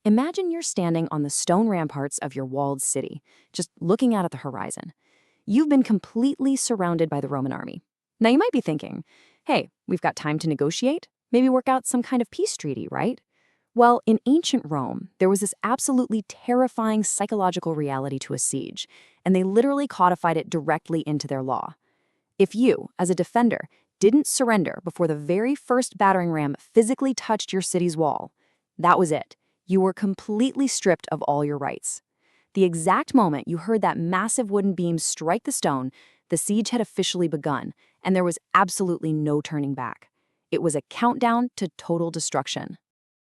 Imagine you're standing on the stone ramparts of your walled city, just looking out at the horizon. You've been completely surrounded by the Roman army. Now you might be thinking, hey, we've got time to negotiate, maybe work out some kind of peace treaty, right? Well, in ancient Rome, there was this absolutely terrifying psychological reality to a siege, and they literally codified it directly into their law. If you, as a defender, didn't surrender before the very first battering ram physically touched your city's wall, that was it. You were completely stripped of all your rights. The exact moment you heard that massive wooden beam strike the stone, the siege had officially begun, and there was absolutely no turning back. It was a countdown to total destruction.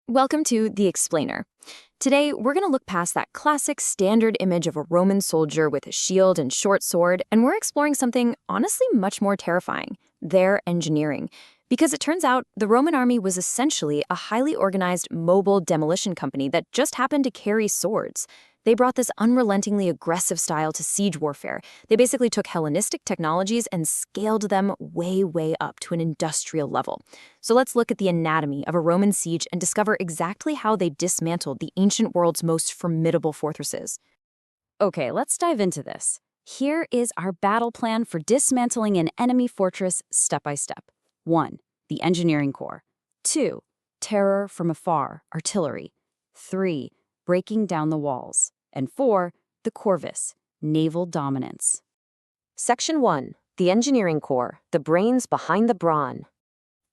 Welcome to The Explainer. Today, we're going to look past that classic standard image of a Roman soldier with a shield and short sword, and we're exploring something honestly much more terrifying, their engineering. Because it turns out the Roman army was essentially a highly organized mobile demolition company that just happened to carry swords. They brought this unrelentingly aggressive style to siege warfare. They basically took Hellenistic technologies and scaled them way, way up to an industrial level. So let's look at the anatomy of a Roman siege and discover exactly how they dismantled the ancient world's most formidable fortresses. Okay, let's dive into this. Here is our battle plan for dismantling an enemy fortress step by step. 1. The engineering core. 2. Terror from afar, artillery. 3. Breaking down the walls. And 4. The corvus, naval dominance. Section 1. The engineering core, the brains behind the brawn.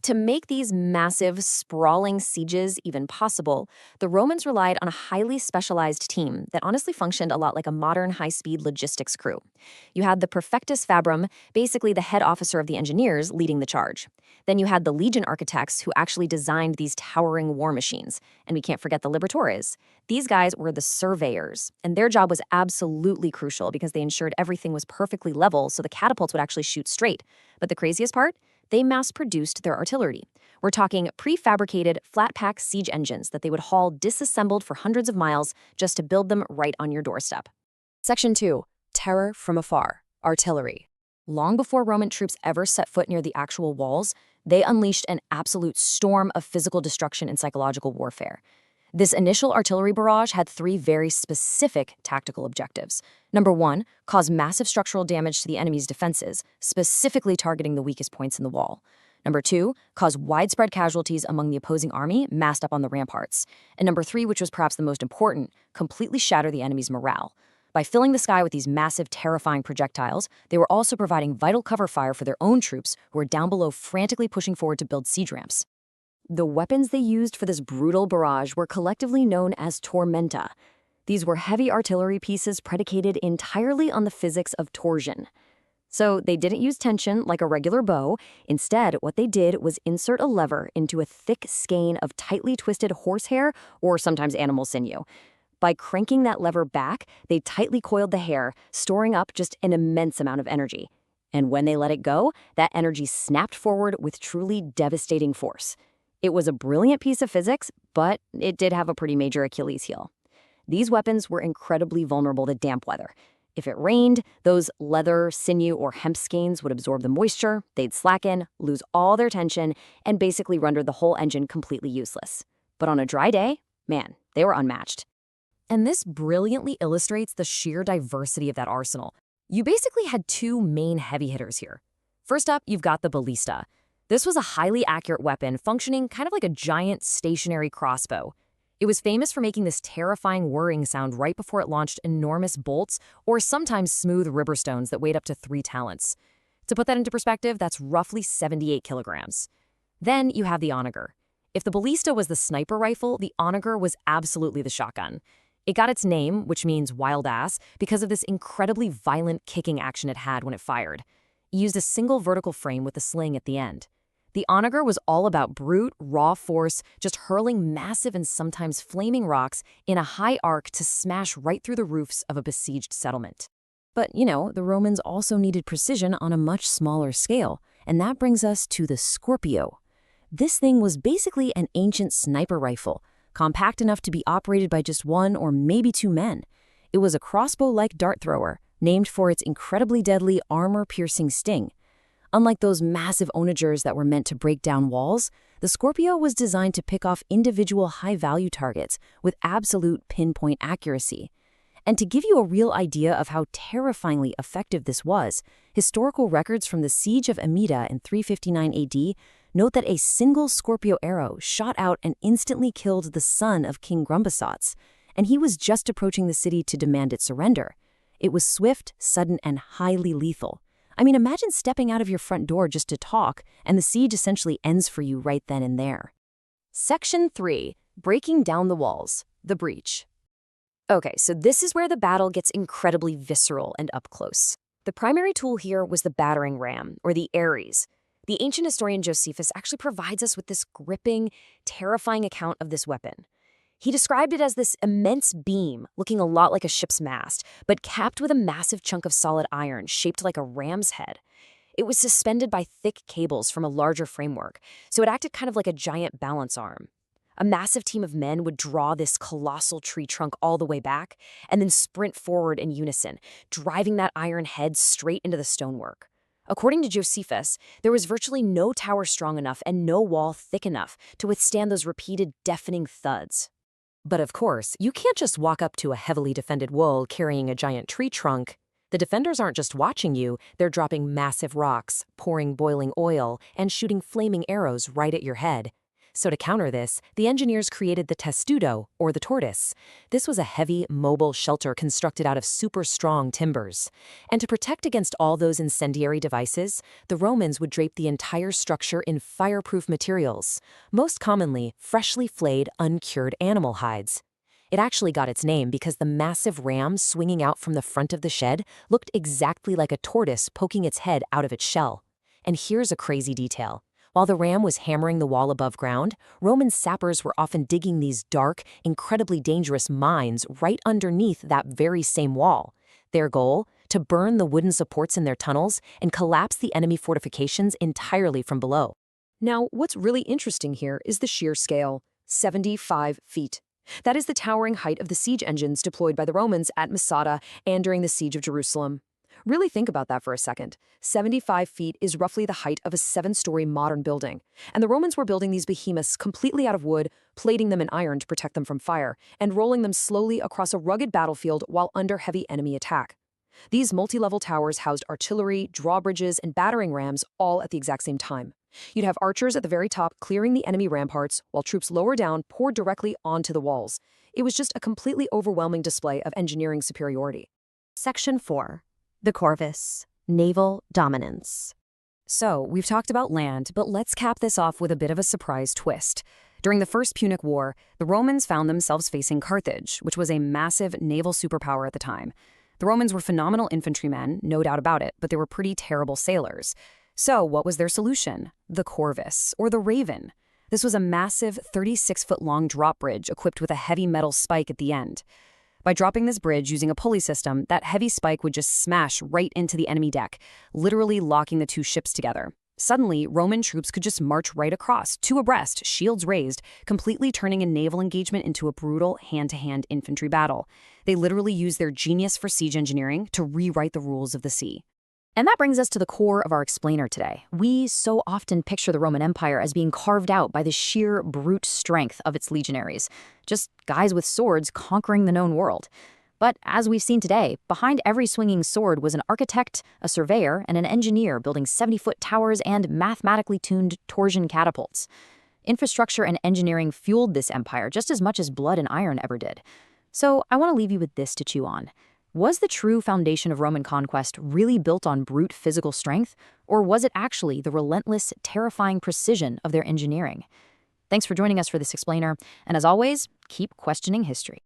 To make these massive, sprawling sieges even possible, the Romans relied on a highly specialized team that honestly functioned a lot like a modern high-speed logistics crew. You had the Prefectus Fabrum, basically the head officer of the engineers, leading the charge. Then you had the legion architects who actually designed these towering war machines. And we can't forget the libertores. These guys were the surveyors, and their job was absolutely crucial because they ensured everything was perfectly level so the catapults would actually shoot straight. But the craziest part? They mass-produced their artillery. We're talking prefabricated, flat-pack siege engines that they would haul disassembled for hundreds of miles just to build them right on your doorstep. Section 2. Terror from afar, artillery. Long before Roman troops ever set foot near the actual walls, they unleashed an absolute storm of physical destruction and psychological warfare. This initial artillery barrage had 3 very specific tactical objectives. Number 1, cause massive structural damage to the enemy's defenses, specifically targeting the weakest points in the wall. Number 2, cause widespread casualties among the opposing army massed up on the ramparts. And number 3, which was perhaps the most important, completely shatter the enemy's morale. By filling the sky with these massive, terrifying projectiles, they were also providing vital cover fire for their own troops who were down below frantically pushing forward to build siege ramps. The weapons they used for this brutal barrage were collectively known as Tormenta. These were heavy artillery pieces predicated entirely on the physics of torsion. So they didn't use tension like a regular bow. Instead, what they did was insert a lever into a thick skein of tightly twisted horsehair or sometimes animal sinew. By cranking that lever back, they tightly coiled the hair, storing up just an immense amount of energy. And when they let it go, that energy snapped forward with truly devastating force. It was a brilliant piece of physics, but it did have a pretty major Achilles heel. These weapons were incredibly vulnerable to damp weather. If it rained, those leather, sinew, or hemp skeins would absorb the moisture, they'd slacken, lose all their tension, and basically render the whole engine completely useless. But on a dry day, man, they were unmatched. And this brilliantly illustrates the sheer diversity of that arsenal. You basically had 2 main heavy hitters here. First up, you've got the ballista. This was a highly accurate weapon functioning kind of like a giant stationary crossbow. It was famous for making this terrifying whirring sound right before it launched enormous bolts or sometimes smooth riverstones that weighed up to 3 talents. To put that into perspective, that's roughly 78 kilograms. Then you have the onager. If the ballista was the sniper rifle, the onager was absolutely the shotgun. It got its name, which means wild ass, because of this incredibly violent kicking action it had when it fired. It used a single vertical frame with a sling at the end. The onager was all about brute, raw force, just hurling massive and sometimes flaming rocks in a high arc to smash right through the roofs of a besieged settlement. But, the Romans also needed precision on a much smaller scale, and that brings us to the Scorpio. This thing was basically an ancient sniper rifle, compact enough to be operated by just 1 or maybe 2 men. It was a crossbow-like dart thrower, named for its incredibly deadly armor-piercing sting. Unlike those massive onagers that were meant to break down walls, The Scorpio was designed to pick off individual high-value targets with absolute pinpoint accuracy. And to give you a real idea of how terrifyingly effective this was, historical records from the Siege of Amida in 359 AD note that a single Scorpio arrow shot out and instantly killed the son of King Grumbasats, and he was just approaching the city to demand its surrender. It was swift, sudden, and highly lethal. I mean, imagine stepping out of your front door just to talk, and the siege essentially ends for you right then and there. Section 3. Breaking down the walls. The breach. Okay, so this is where the battle gets incredibly visceral and up close. The primary tool here was the battering ram, or the Ares. The ancient historian Josephus actually provides us with this gripping, terrifying account of this weapon. He described it as this immense beam, looking a lot like a ship's mast, but capped with a massive chunk of solid iron shaped like a ram's head. It was suspended by thick cables from a larger framework, so it acted kind of like a giant balance arm. A massive team of men would draw this colossal tree trunk all the way back and then sprint forward in unison, driving that iron head straight into the stonework. According to Josephus, there was virtually no tower strong enough and no wall thick enough to withstand those repeated deafening thuds. But of course, you can't just walk up to a heavily defended wall carrying a giant tree trunk. The defenders aren't just watching you, they're dropping massive rocks, pouring boiling oil, and shooting flaming arrows right at your head. So to counter this, the engineers created the testudo, or the tortoise. This was a heavy, mobile shelter constructed out of super strong timbers. And to protect against all those incendiary devices, the Romans would drape the entire structure in fireproof materials, most commonly freshly flayed, uncured animal hides. It actually got its name because the massive ram swinging out from the front of the shed looked exactly like a tortoise poking its head out of its shell. And here's a crazy detail. While the ram was hammering the wall above ground, Roman sappers were often digging these dark, incredibly dangerous mines right underneath that very same wall. Their goal? To burn the wooden supports in their tunnels and collapse the enemy fortifications entirely from below. Now, what's really interesting here is the sheer scale, 75 feet. That is the towering height of the siege engines deployed by the Romans at Masada and during the siege of Jerusalem. Really think about that for a second. 75 feet is roughly the height of a 7-story modern building. And the Romans were building these behemoths completely out of wood, plating them in iron to protect them from fire, and rolling them slowly across a rugged battlefield while under heavy enemy attack. These multi-level towers housed artillery, drawbridges, and battering rams all at the exact same time. You'd have archers at the very top clearing the enemy ramparts, while troops lower down poured directly onto the walls. It was just a completely overwhelming display of engineering superiority. Section 4. The Corvus. Naval Dominance. So, we've talked about land, but let's cap this off with a bit of a surprise twist. During the First Punic War, the Romans found themselves facing Carthage, which was a massive naval superpower at the time. The Romans were phenomenal infantrymen, no doubt about it, but they were pretty terrible sailors. So, what was their solution? The Corvus, or the Raven. This was a massive 36-foot-long drop bridge equipped with a heavy metal spike at the end. By dropping this bridge using a pulley system, that heavy spike would just smash right into the enemy deck, literally locking the two ships together. Suddenly, Roman troops could just march right across, two abreast, shields raised, completely turning a naval engagement into a brutal hand-to-hand infantry battle. They literally used their genius for siege engineering to rewrite the rules of the sea. And that brings us to the core of our explainer today. We so often picture the Roman Empire as being carved out by the sheer brute strength of its legionaries, just guys with swords conquering the known world. But as we've seen today, behind every swinging sword was an architect, a surveyor, and an engineer building 70-foot towers and mathematically tuned torsion catapults. Infrastructure and engineering fueled this empire just as much as blood and iron ever did. So I want to leave you with this to chew on. Was the true foundation of Roman conquest really built on brute physical strength, or was it actually the relentless, terrifying precision of their engineering? Thanks for joining us for this explainer, and as always, keep questioning history.